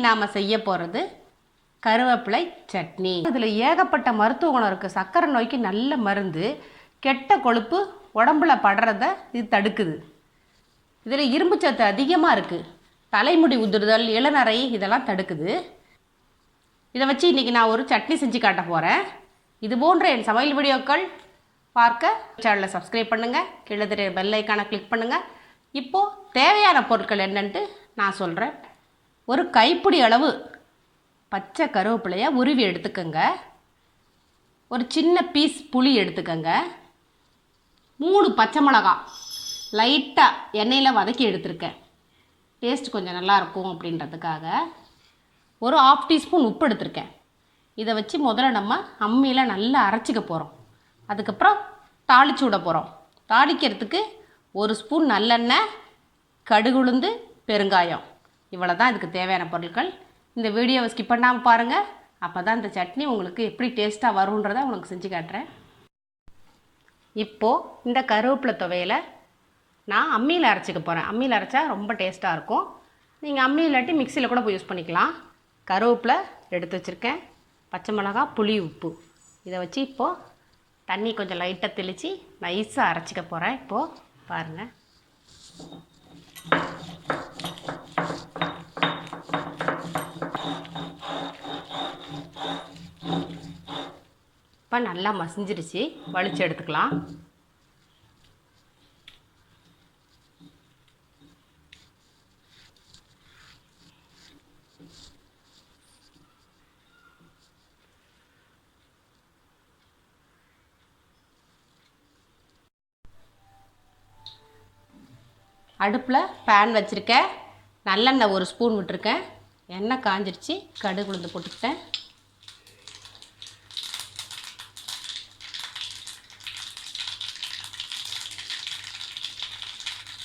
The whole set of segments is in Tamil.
நாம் செய்ய போகிறது கருவேப்பிலை சட்னி. இதில் ஏகப்பட்ட மருத்துவ குணம் இருக்குது. சர்க்கரை நோய்க்கு நல்ல மருந்து. கெட்ட கொழுப்பு உடம்புல படுறத இது தடுக்குது. இதில் இரும்பு சத்து அதிகமாக இருக்குது. தலைமுடி உதிர்தல், இளநரை இதெல்லாம் தடுக்குது. இதை வச்சு இன்றைக்கி நான் ஒரு சட்னி செஞ்சு காட்ட போகிறேன். இது போன்ற என் சமையல் வீடியோக்கள் பார்க்க சேனலை சப்ஸ்கிரைப் பண்ணுங்கள். கீழே தெரிய பெல் ஐக்கானை கிளிக் பண்ணுங்கள். இப்போது தேவையான பொருட்கள் என்னென்ட்டு நான் சொல்கிறேன். ஒரு கைப்பிடி அளவு பச்சை கருவேப்பிலையை உருவி எடுத்துக்கோங்க. ஒரு சின்ன பீஸ் புளி எடுத்துக்கோங்க. 3 பச்சை மிளகாய் லைட்டாக எண்ணெயில் வதக்கி எடுத்துருக்கேன். டேஸ்ட் கொஞ்சம் நல்லாயிருக்கும் அப்படின்றதுக்காக. ஒரு 1/2 டீஸ்பூன் உப்பு எடுத்துருக்கேன். இதை வச்சு முதல்ல நம்ம அம்மியில் நல்லா அரைச்சிக்க போகிறோம். அதுக்கப்புறம் தாளிச்சு விட போகிறோம். தாளிக்கிறதுக்கு 1 ஸ்பூன் நல்லெண்ணெய், கடுகு, உளுந்து, பெருங்காயம். இவ்வளோ தான் இதுக்கு தேவையான பொருட்கள். இந்த வீடியோவை ஸ்கிப் பண்ணாமல் பாருங்கள். அப்போ தான் இந்த சட்னி உங்களுக்கு எப்படி டேஸ்ட்டாக வரும்ன்றதை உங்களுக்கு செஞ்சு காட்டுறேன். இப்போது இந்த கருவேப்பிலை துவையலை நான் அம்மியில் அரைச்சிக்க போகிறேன். அம்மியில் அரைச்சா ரொம்ப டேஸ்ட்டாக இருக்கும். நீங்கள் அம்மி இல்லாட்டி மிக்சியில் கூட போய் யூஸ் பண்ணிக்கலாம். கருவேப்பிலை எடுத்து வச்சுருக்கேன். பச்சை மிளகாய், புளி, உப்பு. இதை வச்சு இப்போது தண்ணி கொஞ்சம் லைட்டாக தெளித்து நைஸாக அரைச்சிக்க போகிறேன். இப்போது பாருங்கள். இப்போ நல்லா மசிஞ்சிருச்சு. வலிச்சு எடுத்துக்கலாம். அடுப்பில் பேன் வச்சுருக்கேன். நல்லெண்ணெய் 1 ஸ்பூன் விட்டுருக்கேன். எண்ணெய் காஞ்சிருச்சு. கடுகு, உளுந்து போட்டுக்கிட்டேன்.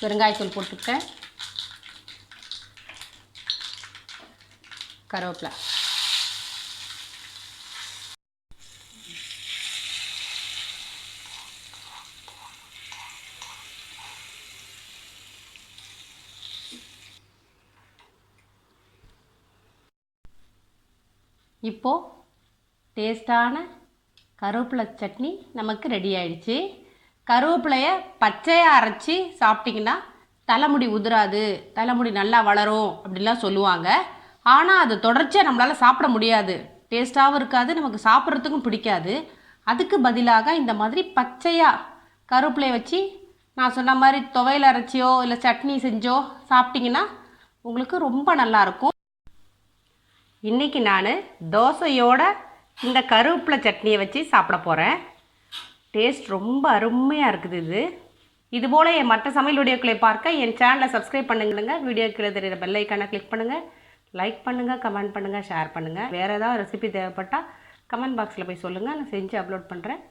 பெருங்காயத்தூள் போட்டுக்கிட்டேன். கருவேப்பிலை. இப்போது டேஸ்டான கருவேப்பிலை சட்னி நமக்கு ரெடி ஆயிடுச்சு. கருவேப்பிலையை பச்சையாக அரைச்சி சாப்பிட்டிங்கன்னா தலைமுடி உதிராது, தலைமுடி நல்லா வளரும் அப்படிலாம் சொல்லுவாங்க. ஆனால் அது தொடர்ச்சியாக நம்மளால் சாப்பிட முடியாது. டேஸ்ட்டாகவும் இருக்காது, நமக்கு சாப்பிட்றதுக்கும் பிடிக்காது. அதுக்கு பதிலாக இந்த மாதிரி பச்சையாக கருவேப்பிலையை வச்சு நான் சொன்ன மாதிரி துவையல் அரைச்சியோ இல்லை சட்னி செஞ்சோ சாப்பிட்டிங்கன்னா உங்களுக்கு ரொம்ப நல்லாயிருக்கும். இன்றைக்கி நான் தோசையோட இந்த கருவேப்பிலை சட்னியை வச்சு சாப்பிட போகிறேன். டேஸ்ட் ரொம்ப அருமையாக இருக்குது. இதுபோல் என் மற்ற சமையல் வீடியோக்களை பார்க்க என் சேனலை சப்ஸ்கிரைப் பண்ணுங்க. வீடியோ கீழே தெரிகிற பெல் ஐக்கானை கிளிக் பண்ணுங்கள். லைக் பண்ணுங்கள், கமெண்ட் பண்ணுங்கள், ஷேர் பண்ணுங்கள். வேறு ஏதாவது ரெசிபி தேவைப்பட்டால் கமெண்ட் பாக்ஸில் போய் சொல்லுங்கள். நான் செஞ்சு அப்லோட் பண்ணுறேன்.